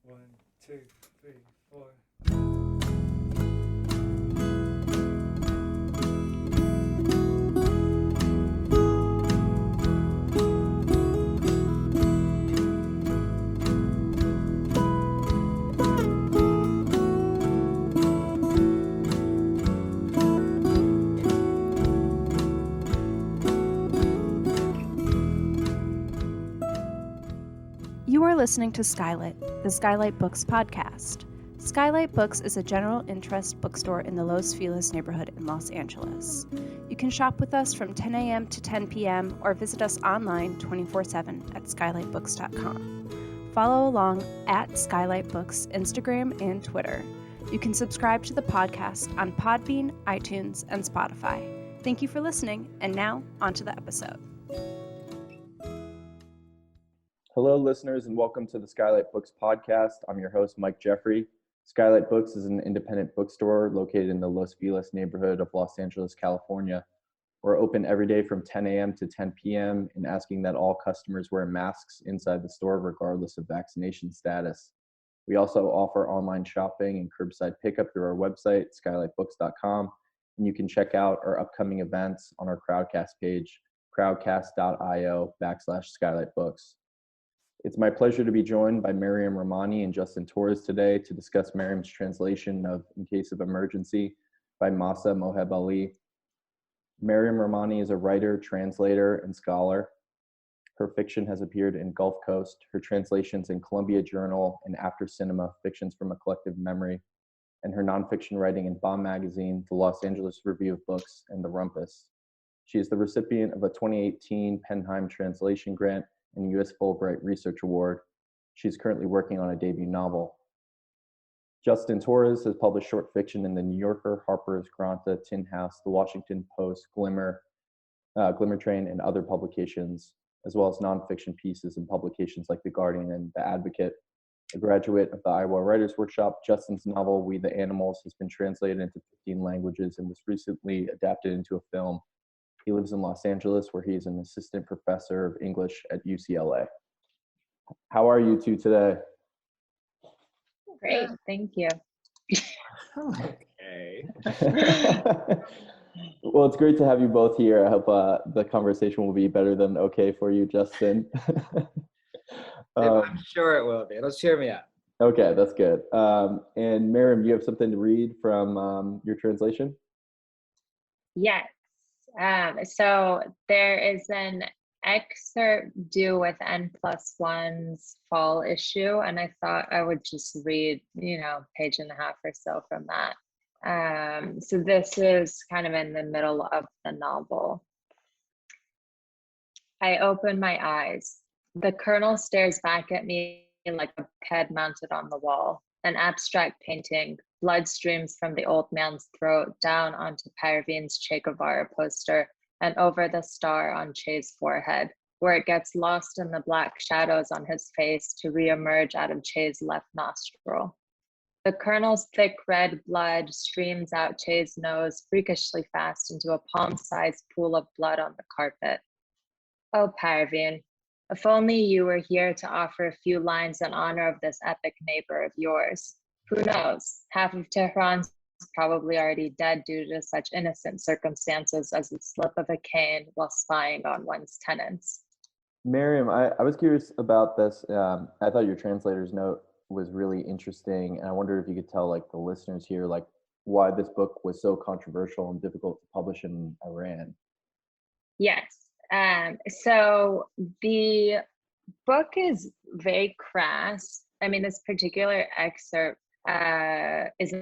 One, two, three, four. You are listening to SKYLIT, the SKYLIT Books podcast. SKYLIT Books is a general interest bookstore in the Los Feliz neighborhood in Los Angeles. You can shop with us from 10 a.m. to 10 p.m. or visit us online 24/7 at skylitbooks.com. Follow along at SKYLIT Books Instagram and Twitter. You can subscribe to the podcast on Podbean, iTunes, and Spotify. Thank you for listening, and now on to the episode. Hello, listeners, and welcome to the SKYLIT Books podcast. I'm your host, Mike Jeffrey. SKYLIT Books is an independent bookstore located in the Los Feliz neighborhood of Los Angeles, California. We're open every day from 10 a.m. to 10 p.m. and asking that all customers wear masks inside the store regardless of vaccination status. We also offer online shopping and curbside pickup through our website, skylitbooks.com, and you can check out our upcoming events on our Crowdcast page, crowdcast.io/SKYLITBooks. It's my pleasure to be joined by Mariam Rahmani and Justin Torres today to discuss Mariam's translation of In Case of Emergency by Masa Moheb Ali. Mariam Rahmani is a writer, translator, and scholar. Her fiction has appeared in Gulf Coast, her translations in Columbia Journal and After Cinema, Fictions from a Collective Memory, and her nonfiction writing in Bomb Magazine, the Los Angeles Review of Books, and The Rumpus. She is the recipient of a 2018 Penheim Translation Grant and U.S. Fulbright Research Award. She's currently working on a debut novel. Justin Torres has published short fiction in The New Yorker, Harper's, Granta, Tin House, The Washington Post, Glimmer Train, and other publications, as well as nonfiction pieces in publications like The Guardian and The Advocate. A graduate of the Iowa Writers Workshop, Justin's novel We the Animals has been translated into 15 languages and was recently adapted into a film. He lives in Los Angeles, where he is an assistant professor of English at UCLA. How are you two today? Great, thank you. Okay. Well, it's great to have you both here. I hope the conversation will be better than okay for you, Justin. I'm sure it will be. Let's cheer me up. Okay, that's good. And Mariam, do you have something to read from your translation? Yes. So there is an excerpt due with N+1's fall issue, and I thought I would just read, page and a half or so from that. So this is kind of in the middle of the novel. I open my eyes. The Colonel stares back at me like a head mounted on the wall, an abstract painting. Blood streams from the old man's throat down onto Parvin's Che Guevara poster and over the star on Che's forehead, where it gets lost in the black shadows on his face to reemerge out of Che's left nostril. The Colonel's thick red blood streams out Che's nose freakishly fast into a palm-sized pool of blood on the carpet. Oh, Parvin, if only you were here to offer a few lines in honor of this epic neighbor of yours. Who knows? Half of Tehran's probably already dead due to such innocent circumstances as the slip of a cane while spying on one's tenants. Mariam, I was curious about this. I thought your translator's note was really interesting, and I wonder if you could tell the listeners here why this book was so controversial and difficult to publish in Iran. Yes. So the book is very crass. I mean, this particular excerpt is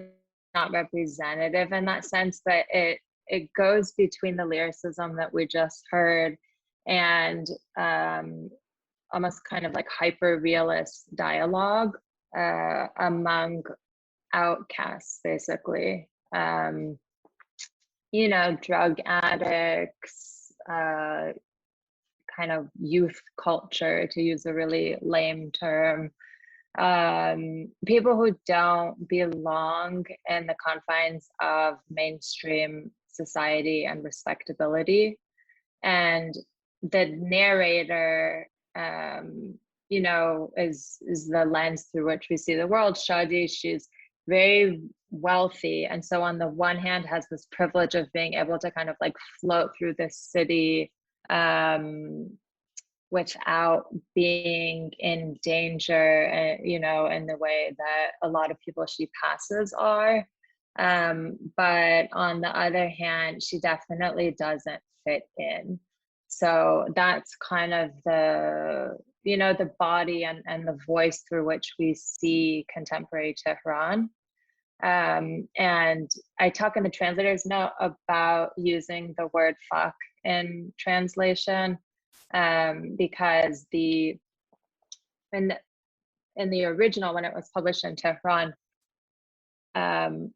not representative in that sense, but it goes between the lyricism that we just heard and almost kind of like hyper-realist dialogue among outcasts, basically. Drug addicts, kind of youth culture, to use a really lame term. People who don't belong in the confines of mainstream society and respectability. And the narrator you know, is the lens through which we see the world. Shadi, she's very wealthy, and so on the one hand has this privilege of being able to kind of like float through this city without being in danger, you know, in the way that a lot of people she passes are. But on the other hand, she definitely doesn't fit in. So that's kind of the, you know, the body and the voice through which we see contemporary Tehran. And I talk in the translator's note about using the word fuck in translation, because in the original, when it was published in Tehran,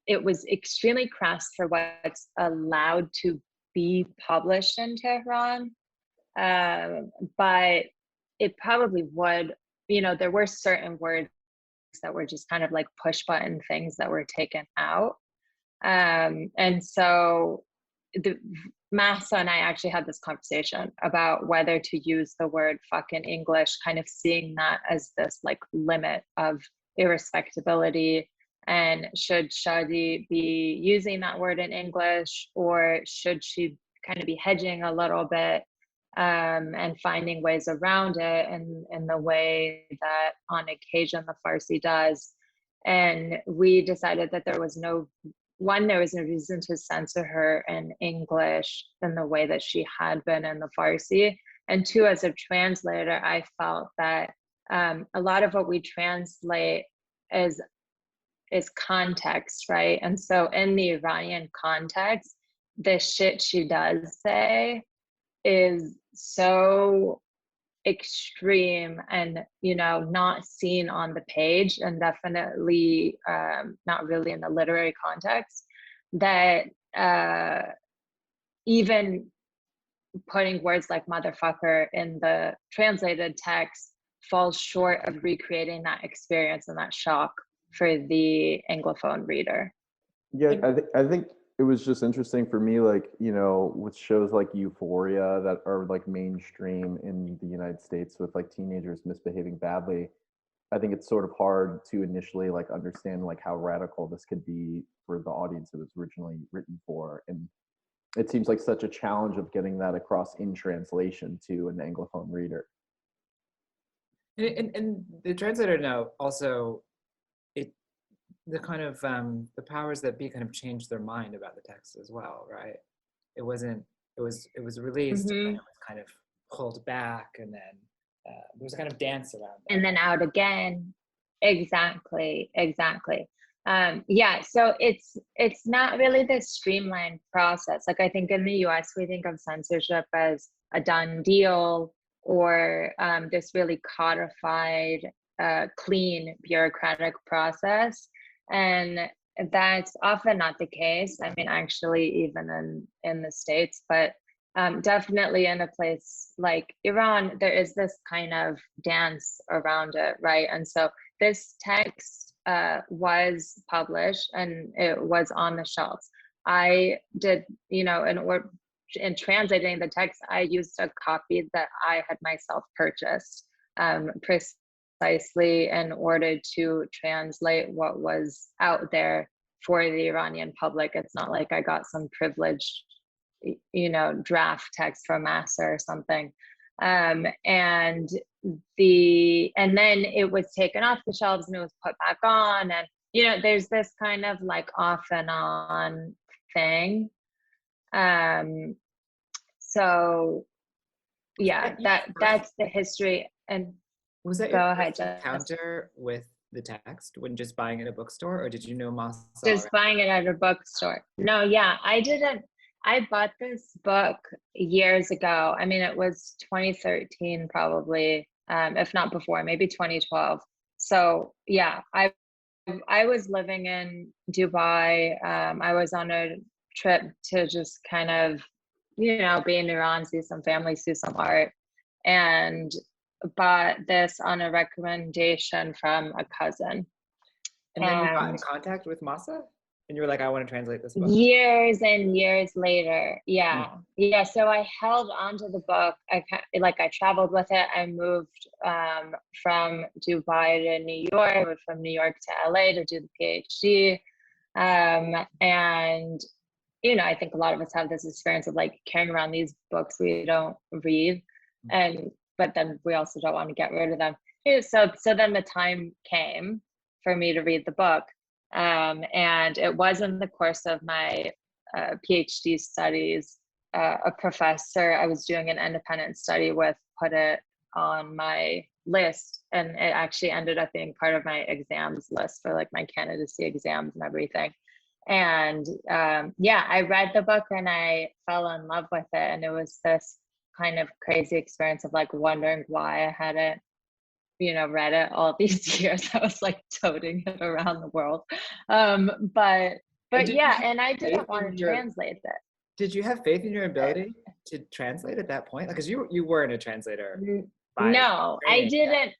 it was extremely crass for what's allowed to be published in Tehran. But it probably would, you know, there were certain words that were just kind of like push button things that were taken out. And so Massa and I actually had this conversation about whether to use the word fuck in English, kind of seeing that as this like limit of irrespectability. And should Shadi be using that word in English, or should she kind of be hedging a little bit and finding ways around it in the way that on occasion the Farsi does? And we decided that there was no reason to censor her in English in the way that she had been in the Farsi. And two, as a translator, I felt that a lot of what we translate is context, right? And so in the Iranian context, the shit she does say is so extreme and, you know, not seen on the page, and definitely not really in the literary context, that even putting words like motherfucker in the translated text falls short of recreating that experience and that shock for the Anglophone reader. Yeah, I think it was just interesting for me, like, you know, with shows like Euphoria that are like mainstream in the United States with like teenagers misbehaving badly. I think it's sort of hard to initially like understand like how radical this could be for the audience it was originally written for. And it seems like such a challenge of getting that across in translation to an Anglophone reader. And the translator note also, the kind of the powers that be kind of changed their mind about the text as well, right? It was released and then it was kind of pulled back, and then there was a kind of dance around that. And then out again. Exactly. Yeah, so it's not really this streamlined process. Like, I think in the US we think of censorship as a done deal, or this really codified, clean bureaucratic process. And that's often not the case. I mean, actually, even in the States, but definitely in a place like Iran, there is this kind of dance around it, right? And so this text was published and it was on the shelves. I did, you know, in translating the text, I used a copy that I had myself purchased, precisely in order to translate what was out there for the Iranian public. It's not like I got some privileged, you know, draft text from Massa or something. And then it was taken off the shelves and it was put back on, and, you know, there's this kind of like off and on thing. So yeah, that's the history. And was that go your ahead, first encounter with the text when just buying it at a bookstore, or did you know Massa? Just buying it at a bookstore. No, yeah, I didn't. I bought this book years ago. I mean, it was 2013 probably, if not before, maybe 2012. So yeah, I was living in Dubai. I was on a trip to just kind of, you know, be in Iran, see some family, see some art, and bought this on a recommendation from a cousin. And then you got in contact with Massa? And you were like, I want to translate this book. Years and years later. Yeah. Yeah. So I held onto the book. I traveled with it. I moved from Dubai to New York, moved from New York to LA to do the PhD. And, you know, I think a lot of us have this experience of like carrying around these books we don't read. But then we also don't want to get rid of them. So then the time came for me to read the book. And it was in the course of my PhD studies. A professor I was doing an independent study with put it on my list, and it actually ended up being part of my exams list for like my candidacy exams and everything. And I read the book and I fell in love with it, and it was this kind of crazy experience of like wondering why I hadn't, you know, read it all these years. I was like toting it around the world. But yeah, and I didn't want to translate it. Did you have faith in your ability to translate at that point? Because you weren't a translator. No, I didn't.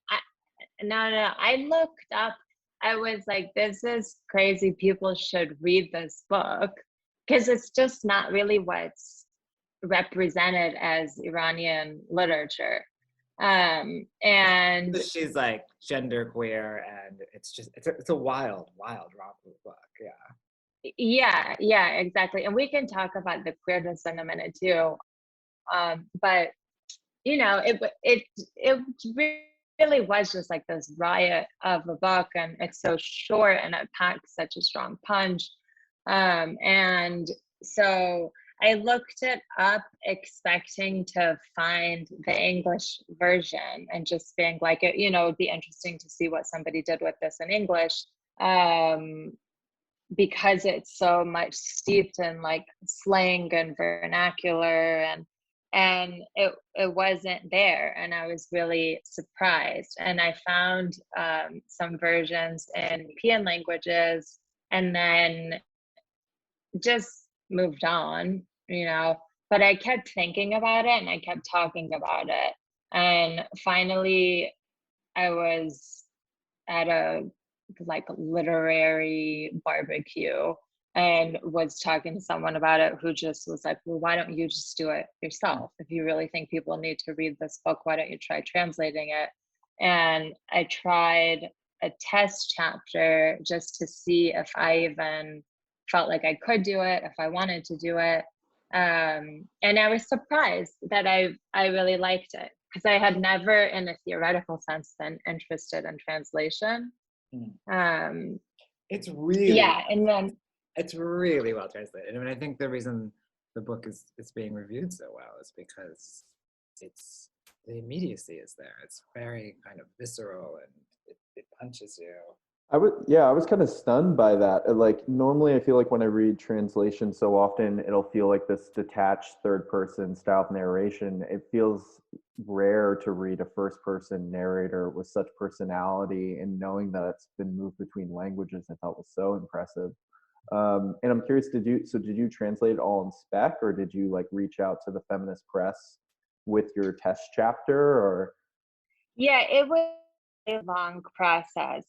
No. I looked up. I was like, this is crazy. People should read this book because it's just not really what's represented as Iranian literature. And she's like genderqueer, and it's a wild book. Yeah, exactly. And we can talk about the queerness in a minute too. But you know, it really was just like this riot of a book, and it's so short and it packs such a strong punch. And so I looked it up expecting to find the English version and just being like, it would be interesting to see what somebody did with this in English, because it's so much steeped in like slang and vernacular, and it wasn't there, and I was really surprised. And I found some versions in European languages, and then just moved on, you know. But I kept thinking about it, and I kept talking about it, and finally I was at a like literary barbecue and was talking to someone about it who just was like, well, why don't you just do it yourself? If you really think people need to read this book, why don't you try translating it? And I tried a test chapter just to see if I even felt like I could do it, if I wanted to do it. And I was surprised that I really liked it, because I had never in a theoretical sense been interested in translation. It's really and then it's really well translated. I mean, I think the reason the book is being reviewed so well is because the immediacy is there. It's very kind of visceral, and it punches you. I was kind of stunned by that. Like, normally I feel like when I read translation, so often it'll feel like this detached third person style of narration. It feels rare to read a first person narrator with such personality, and knowing that it's been moved between languages, I thought was so impressive. And I'm curious, did you translate it all in spec, or did you like reach out to the feminist press with your test chapter? Or yeah, it was a long process.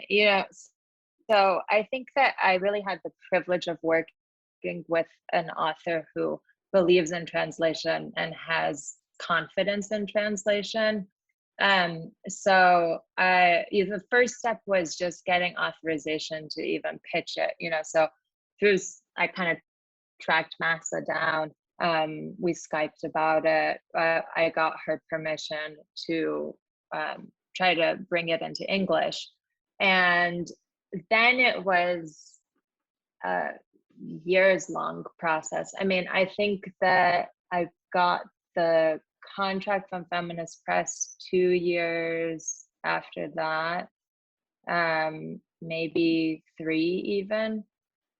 You know, so I think that I really had the privilege of working with an author who believes in translation and has confidence in translation. So the first step was just getting authorization to even pitch it, you know. So I kind of tracked Massa down. We Skyped about it. I got her permission to try to bring it into English. And then it was a years long process. I mean, I think that I got the contract from Feminist Press 2 years after that, maybe 3 even.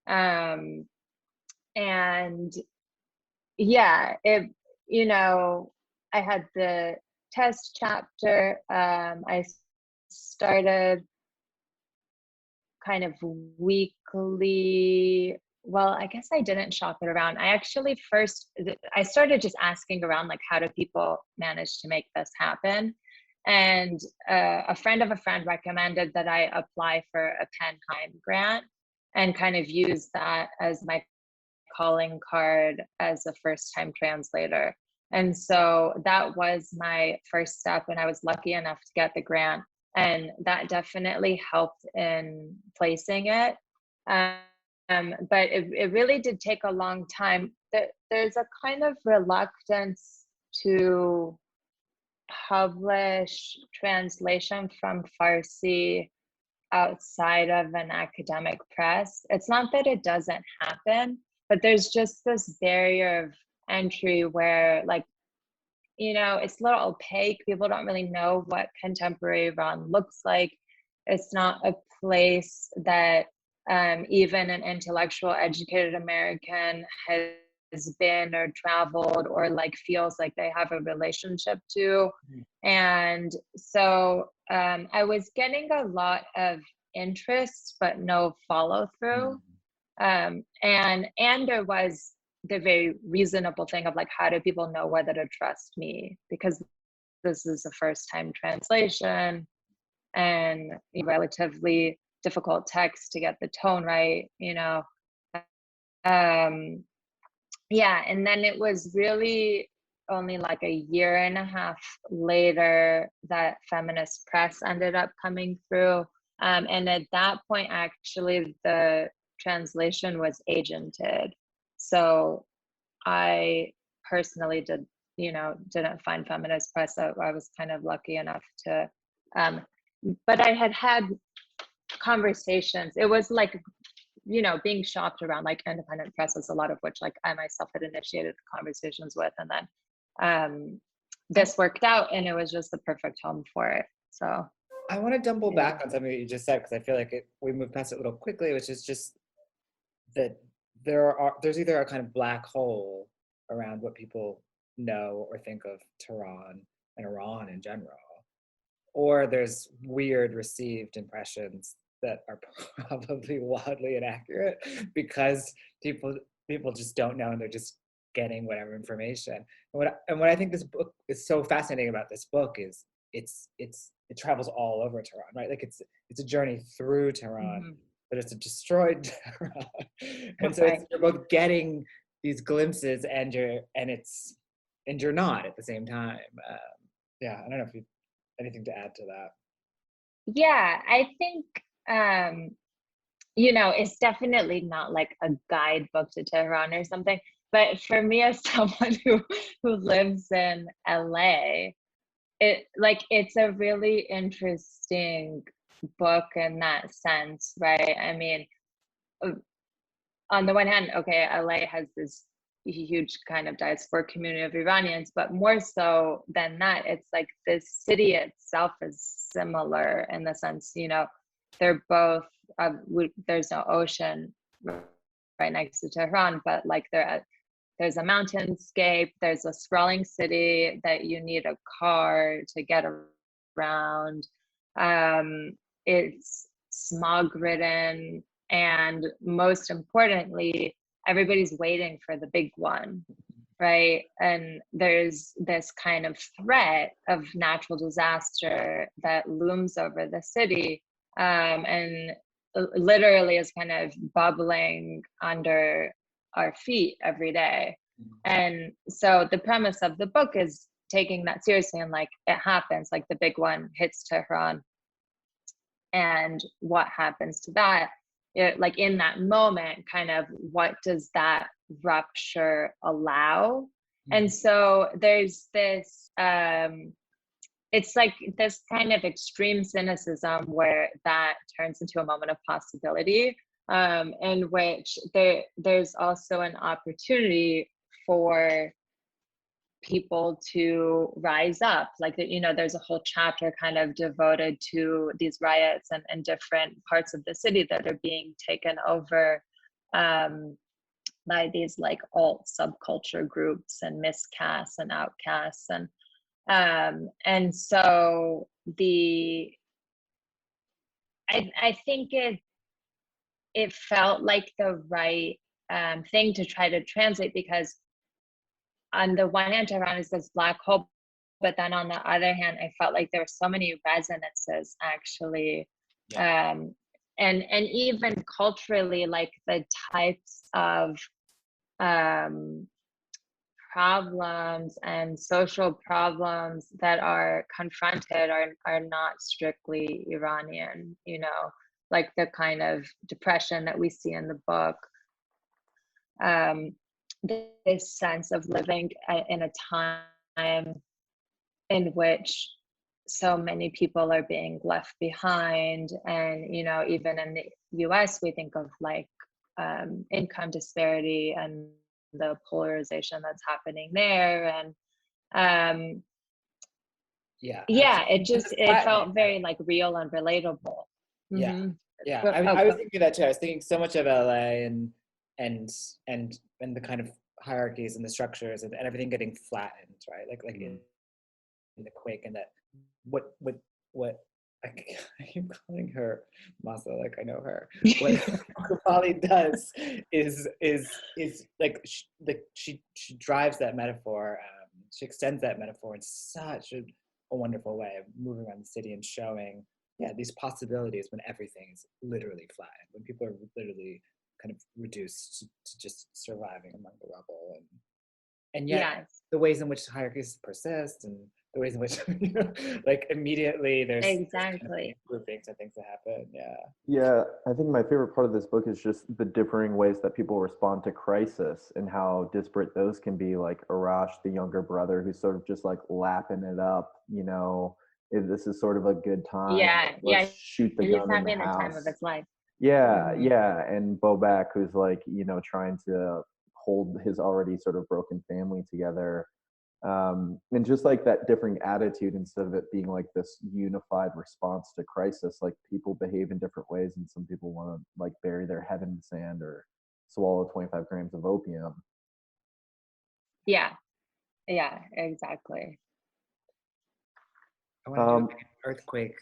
And yeah, you know, I had the test chapter. I started kind of weekly. Well, I guess I didn't shop it around. I started just asking around, like, how do people manage to make this happen? And a friend of a friend recommended that I apply for a PEN Time grant. and kind of use that as my calling card as a first-time translator. And so that was my first step, and I was lucky enough to get the grant, and that definitely helped in placing it. But it really did take a long time. There's a kind of reluctance to publish translation from Farsi outside of an academic press. It's not that it doesn't happen, but there's just this barrier of entry where, like, it's a little opaque. People don't really know what contemporary Iran looks like. It's not a place that even an intellectual, educated American has been or traveled or like feels like they have a relationship to. And so I was getting a lot of interest, but no follow through. And there was the very reasonable thing of like, how do people know whether to trust me? Because this is a first time translation and relatively difficult text to get the tone right, yeah. And then it was really only like a year and a half later that feminist press ended up coming through. And at that point, actually, the translation was agented. So I personally didn't find feminist press. So I was kind of lucky enough to, but I had conversations. It was like, being shopped around like independent presses, a lot of which like I myself had initiated conversations with. And then this worked out, and it was just the perfect home for it. So I want to double back on something that you just said, because I feel like we moved past it a little quickly, which is just that there's either a kind of black hole around what people know or think of Tehran and Iran in general, or there's weird received impressions that are probably wildly inaccurate because people just don't know, and they're just getting whatever information. And what I think this book is so fascinating about this book is it travels all over Tehran, right? Like it's a journey through Tehran, but it's a destroyed Tehran. And so you're both getting these glimpses and you're not at the same time. Yeah, I don't know if you have anything to add to that. Yeah, I think it's definitely not like a guidebook to Tehran or something. But for me, as someone who lives in LA, it's a really interesting book in that sense, right? I mean, on the one hand, okay, LA has this huge kind of diasporic community of Iranians, but more so than that, it's like the city itself is similar in the sense, they're both, there's no ocean right next to Tehran, but like there's a mountainscape, there's a sprawling city that you need a car to get around. It's smog ridden, and most importantly, everybody's waiting for the big one, right? And there's this kind of threat of natural disaster that looms over the city, and literally is kind of bubbling under our feet every day. And so the premise of the book is taking that seriously, and like it happens, like the big one hits Tehran, and what happens to that, like in that moment, kind of what does that rupture allow? And so there's this it's like this kind of extreme cynicism where that turns into a moment of possibility, in which there's also an opportunity for people to rise up. Like, there's a whole chapter kind of devoted to these riots and different parts of the city that are being taken over by these like alt subculture groups and miscasts and outcasts. And so I think it felt like the right thing to try to translate, because on the one hand, Tehran is this black hole, but then on the other hand, I felt like there were so many resonances actually and even culturally, like the types of problems and social problems that are confronted are not strictly Iranian, you know, like the kind of depression that we see in the book, this sense of living in a time in which so many people are being left behind. And, you know, even in the US, we think of like income disparity and the polarization that's happening there. And it felt very like real and relatable. Yeah. I was thinking that too. I was thinking so much of LA and the kind of hierarchies and the structures and everything getting flattened, right? Like in the quake, and that what I keep calling her Masa, like I know her. What Kowaleski does is like she drives that metaphor. She extends that metaphor in such a wonderful way of moving around the city and showing, these possibilities when everything is literally flattened, when people are literally kind of reduced to just surviving among the rubble, and yet the ways in which hierarchies persist, and the ways in which like immediately there's kind of groupings and things that happen. I think my favorite part of this book is just the differing ways that people respond to crisis and how disparate those can be. Like Arash, the younger brother, who's sort of just like lapping it up, you know, if this is sort of a good time, let's shoot the gun in the house. Time of his life. And Bobak, who's like, you know, trying to hold his already sort of broken family together. And just like that differing attitude, instead of it being like this unified response to crisis, like people behave in different ways, and some people want to like bury their head in the sand or swallow 25 grams of opium. Yeah, exactly. I want to do an earthquake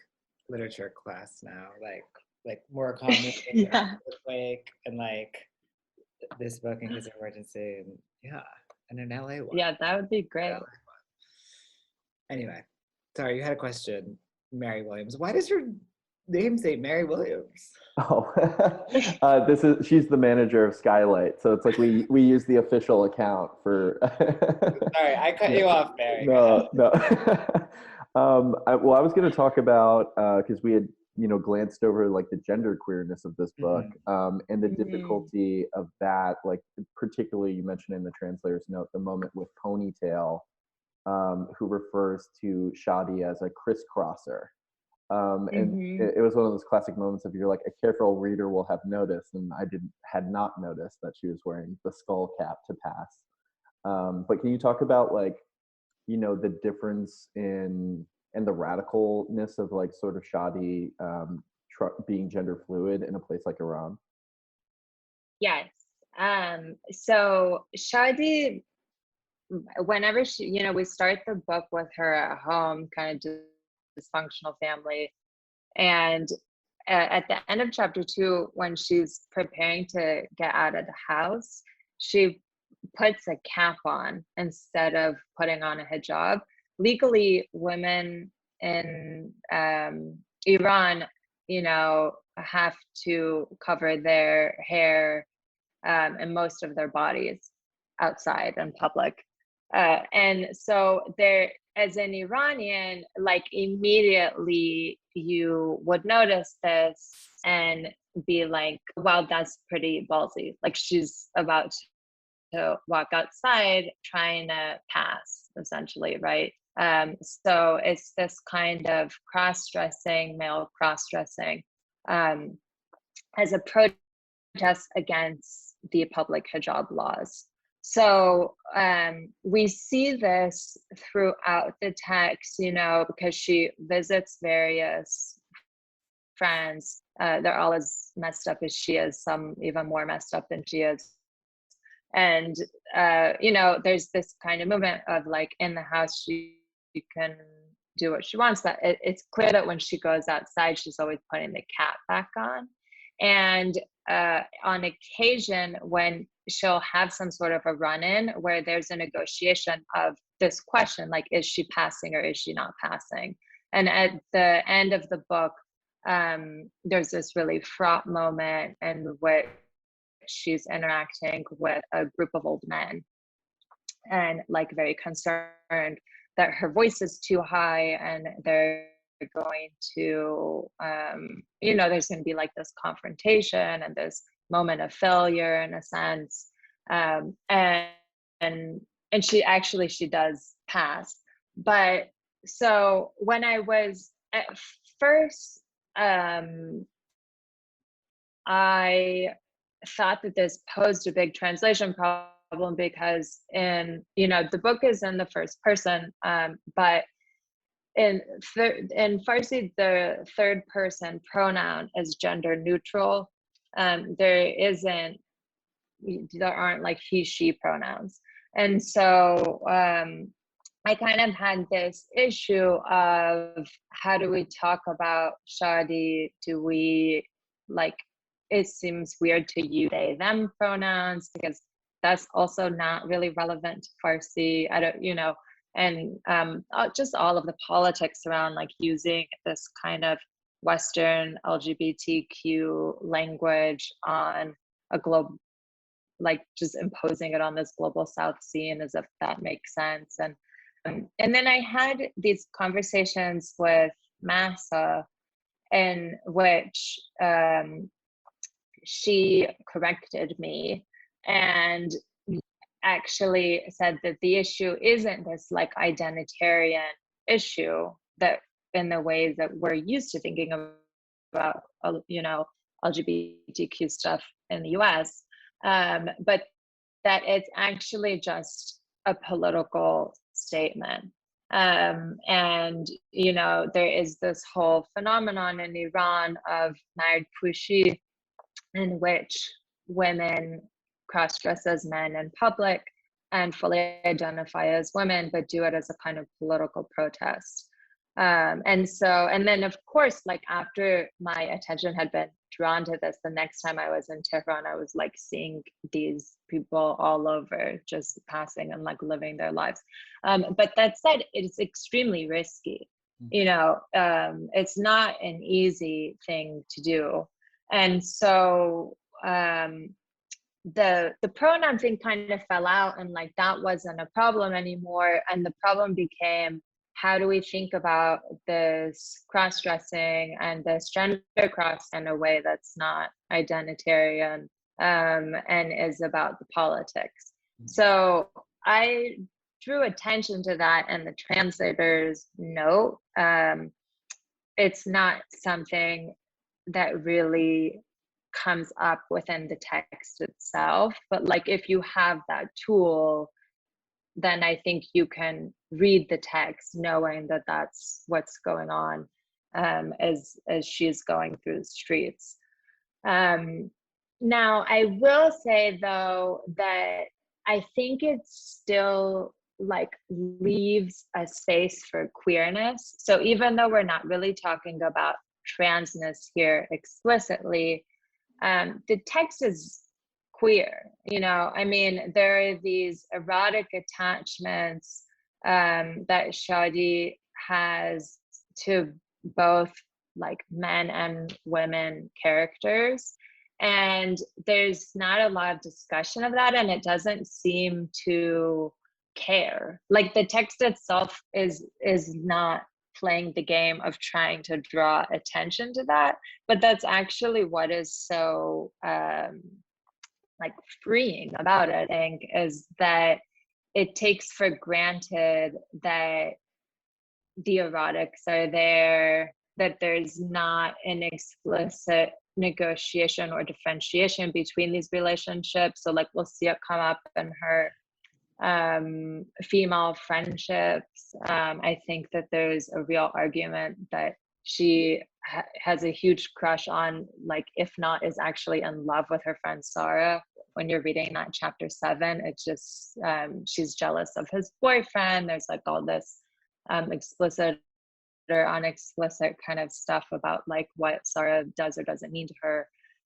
literature class now, like Murakami, earthquake, and like this book in case of emergency, and an LA one. Yeah, that would be great. Anyway, sorry, you had a question, Mary Williams. Why does your name say Mary Williams? She's the manager of SKYLIT, so it's like we use the official account for. Sorry, I cut you off, Mary. No. I was going to talk about because we had glanced over like the gender queerness of this book, and the difficulty of that, like particularly you mentioned in the translator's note, the moment with Ponytail, who refers to Shadi as a crisscrosser. And it was one of those classic moments of, you're like, a careful reader will have noticed, and I had not noticed that she was wearing the skull cap to pass. But can you talk about like, the difference in and the radicalness of like sort of Shadi being gender fluid in a place like Iran? Yes. So Shadi, whenever she, we start the book with her at home, kind of dysfunctional family. And at the end of chapter 2, when she's preparing to get out of the house, she puts a cap on instead of putting on a hijab. Legally, women in Iran, have to cover their hair and most of their bodies outside in public. And so there, as an Iranian, like immediately you would notice this and be like, wow, that's pretty ballsy. Like she's about to walk outside trying to pass, essentially, right? So it's this kind of cross-dressing, male cross-dressing, as a protest against the public hijab laws. So we see this throughout the text, because she visits various friends. They're all as messed up as she is, some even more messed up than she is. And, there's this kind of movement of like, in the house, she can do what she wants, but it's clear that when she goes outside, she's always putting the cap back on. And on occasion, when she'll have some sort of a run-in where there's a negotiation of this question, like, is she passing or is she not passing? And at the end of the book, there's this really fraught moment in which she's interacting with a group of old men and like very concerned that her voice is too high and they're going to there's going to be like this confrontation and this moment of failure in a sense, and she does pass. But so when I was at first, I thought that this posed a big translation problem because the book is in the first person, but in Farsi, the third person pronoun is gender neutral. There aren't like he, she pronouns. And so I kind of had this issue of how do we talk about Shadi? Do we it seems weird to use they, them pronouns because that's also not really relevant to Farsi. I don't, and just all of the politics around like using this kind of Western LGBTQ language on a globe, like just imposing it on this global South scene as if that makes sense. And then I had these conversations with Massa in which she corrected me and actually said that the issue isn't this like identitarian issue that in the ways that we're used to thinking about LGBTQ stuff in the US, but that it's actually just a political statement. And there is this whole phenomenon in Iran of Nard Pushi, in which women cross-dress as men in public and fully identify as women, but do it as a kind of political protest. And then of course, like after my attention had been drawn to this, the next time I was in Tehran, I was like seeing these people all over just passing and like living their lives. But that said, it's extremely risky. It's not an easy thing to do. And so the pronoun thing kind of fell out and like that wasn't a problem anymore. And the problem became, how do we think about this cross-dressing and this gender cross in a way that's not identitarian and is about the politics? So I drew attention to that in the translator's note. It's not something that really comes up within the text itself, but like if you have that tool, then I think you can read the text knowing that that's what's going on as she's going through the streets. Now, I will say though that I think it still like leaves a space for queerness. So even though we're not really talking about transness here explicitly, the text is queer. I mean, there are these erotic attachments that Shadi has to both like men and women characters, and there's not a lot of discussion of that, and it doesn't seem to care. Like the text itself is not playing the game of trying to draw attention to that, but that's actually what is so like freeing about it, I think, is that it takes for granted that the erotics are there, that there's not an explicit negotiation or differentiation between these relationships. So like we'll see it come up in her female friendships. I think that there's a real argument that she has a huge crush on, like, if not is actually in love with her friend Sarah. When you're reading that chapter 7, it's just she's jealous of his boyfriend. There's like all this explicit or unexplicit kind of stuff about like what Sarah does or doesn't mean to her.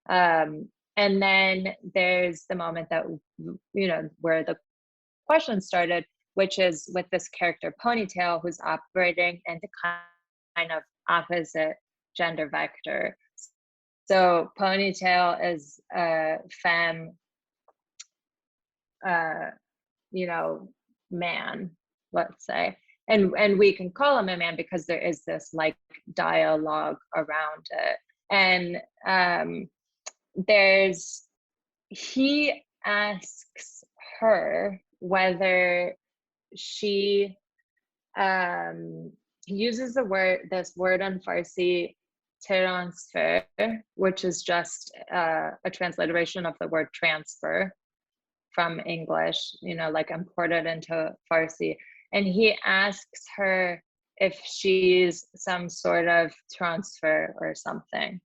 And then there's the moment that where the question started, which is with this character Ponytail, who's operating in the kind of opposite gender vector. So ponytail is a femme, you know, man, let's say. And we can call him a man because there is this like dialogue around it. And he asks her whether she he uses this word in Farsi, transfer, which is just a transliteration of the word transfer from English, you know, like imported into Farsi. And he asks her if she's some sort of transfer or something.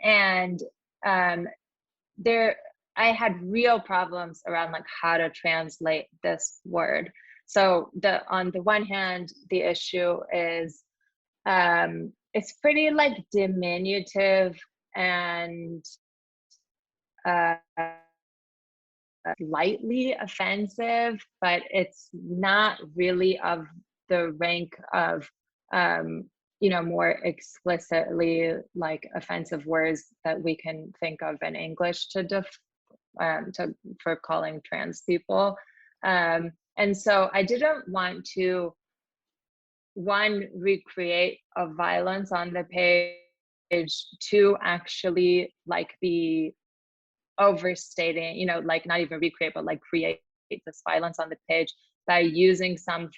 And I had real problems around like how to translate this word. So on the one hand, the issue is it's pretty like diminutive and lightly offensive, but it's not really of the rank of you know, more explicitly like offensive words that we can think of in English for calling trans people. And so I didn't want to, one, recreate a violence on the page, two, actually like be overstating, you know, like not even recreate, but like create this violence on the page by using some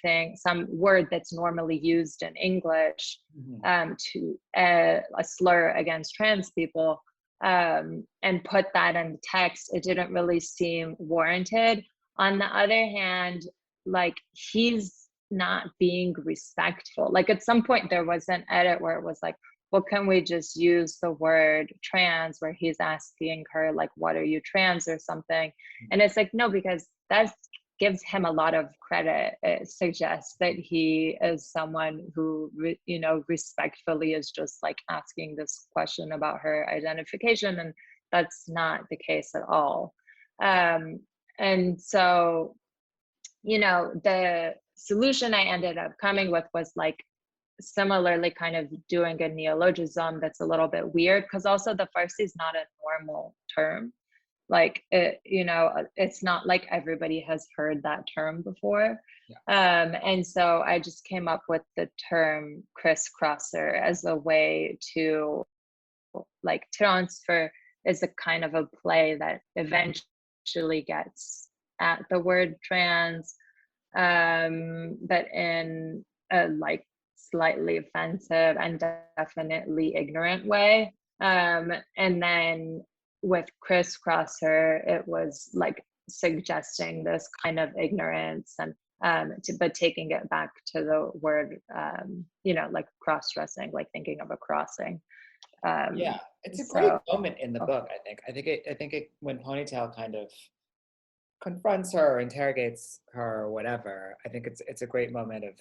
word that's normally used in English to a slur against trans people, and put that in the text. It didn't really seem warranted. On the other hand, like he's not being respectful. Like at some point there was an edit where it was like, well, can we just use the word trans, where he's asking her like, what are you, trans or something? And it's like, no, because that gives him a lot of credit. It suggests that he is someone who, you know, respectfully is just like asking this question about her identification, and that's not the case at all. And so, you know, the solution I ended up coming with was like similarly kind of doing a neologism that's a little bit weird, because also the Farsi is not a normal term. Like it, you know, it's not like everybody has heard that term before. Yeah. And so I just came up with the term crisscrosser as a way to, like, transfer is a kind of a play that eventually gets at the word trans, but in a like slightly offensive and definitely ignorant way. And then with crisscrosser, it was like suggesting this kind of ignorance and but taking it back to the word, you know, like cross-dressing, like thinking of a crossing. Yeah, it's a great moment in the book. I think it when Ponytail kind of confronts her or interrogates her or whatever, I think it's a great moment of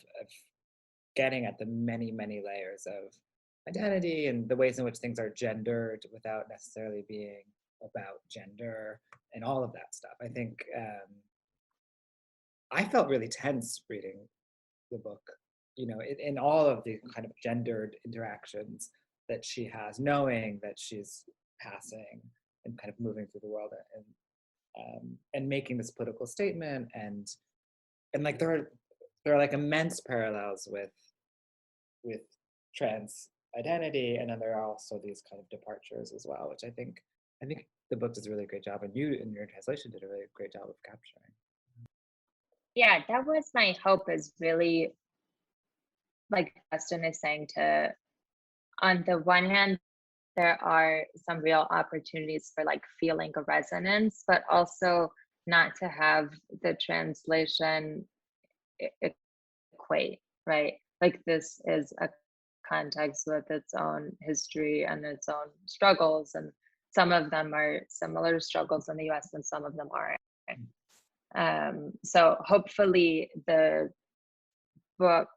getting at the many layers of identity and the ways in which things are gendered without necessarily being about gender and all of that stuff. I think I felt really tense reading the book, you know, in all of the kind of gendered interactions that she has, knowing that she's passing and kind of moving through the world and making this political statement, and like there are like immense parallels with trans identity, and then there are also these kind of departures as well, which I think the book does a really great job, and you in your translation did a really great job of capturing. Yeah, that was my hope, is really, like Justin is saying, to, on the one hand, there are some real opportunities for like feeling a resonance, but also not to have the translation equate, right? Like this is a context with its own history and its own struggles, and some of them are similar struggles in the US and some of them aren't. So hopefully the book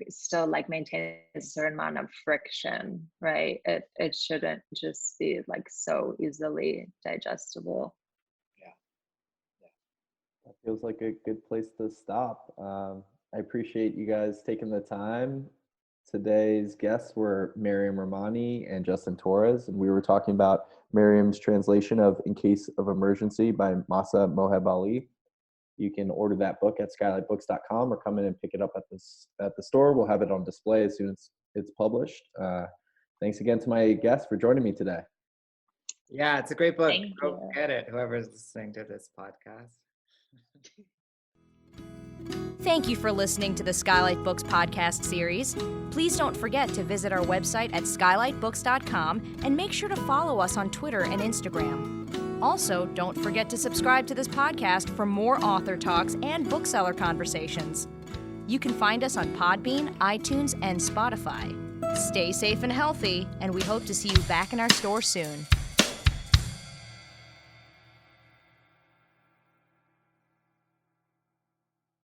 still like maintains a certain amount of friction, right? It shouldn't just be like so easily digestible. That feels like a good place to stop. I appreciate you guys taking the time. Today's guests were Mariam Rahmani and Justin Torres, and we were talking about Mariam's translation of In Case of Emergency by Masa Moheb Ali. You can order that book at skylitbooks.com or come in and pick it up at the store. We'll have it on display as soon as it's published. Thanks again to my guests for joining me today. Yeah, it's a great book. Thank Go you. get it, whoever's listening to this podcast. Thank you for listening to the Skylight Books podcast series. Please don't forget to visit our website at skylitbooks.com and make sure to follow us on Twitter and Instagram. Also, don't forget to subscribe to this podcast for more author talks and bookseller conversations. You can find us on Podbean, iTunes, and Spotify. Stay safe and healthy, and we hope to see you back in our store soon.